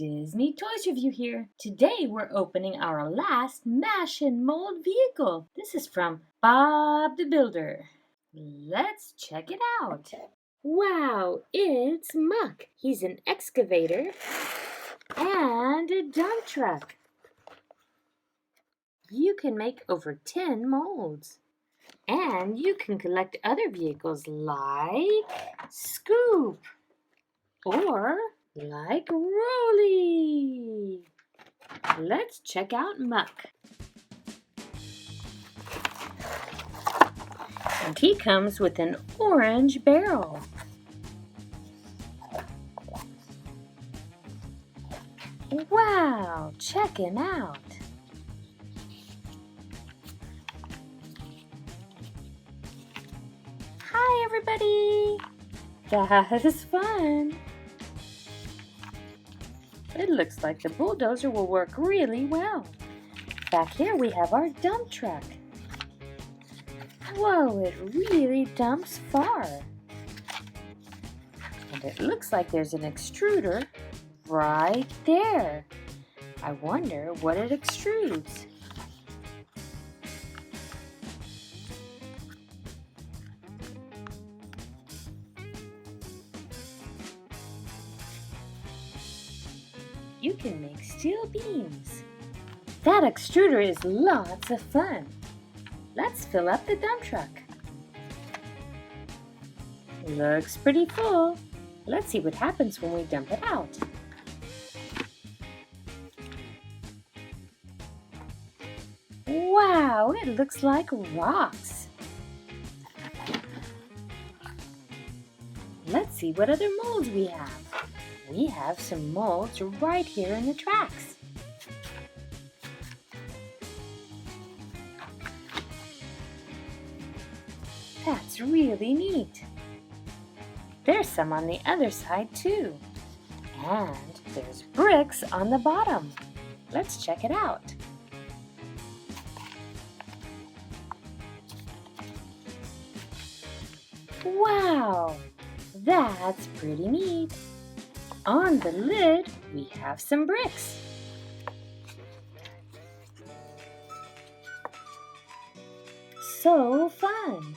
Disney Toys Review here. Today we're opening our last Mash and Mold vehicle. This is from Bob the Builder. Let's check it out. Wow, it's Muck. He's an excavator and a dump truck. You can make over 10 molds. And you can collect other vehicles like Scoop or like Rolly. Let's check out Muck. And he comes with an orange barrel. Wow, check him out. Hi everybody! That is fun! It looks like the bulldozer will work really well. Back here we have our dump truck. Whoa, it really dumps far. And it looks like there's an extruder right there. I wonder what it extrudes. You can make steel beams. That extruder is lots of fun. Let's fill up the dump truck. Looks pretty full. Let's see what happens when we dump it out. Wow, it looks like rocks. Let's see what other molds we have. We have some molds right here in the tracks. That's really neat. There's some on the other side too. And there's bricks on the bottom. Let's check it out. Wow, that's pretty neat. On the lid, we have some bricks. So fun!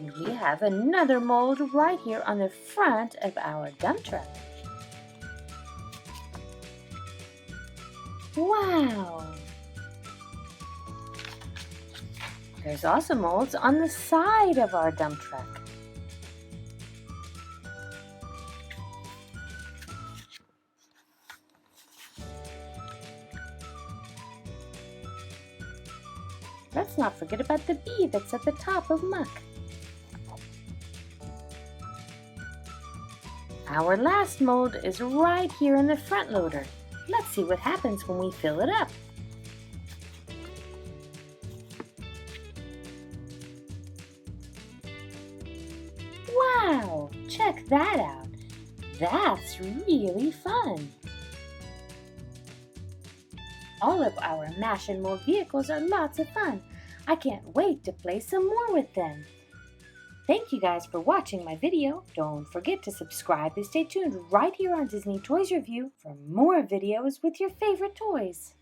We have another mold right here on the front of our dump truck. Wow! There's also molds on the side of our dump truck. Let's not forget about the bee that's at the top of Muck. Our last mold is right here in the front loader. Let's see what happens when we fill it up. Wow, check that out. That's really fun. All of our Mash and Mold vehicles are lots of fun. I can't wait to play some more with them. Thank you guys for watching my video. Don't forget to subscribe and stay tuned right here on Disney Toys Review for more videos with your favorite toys.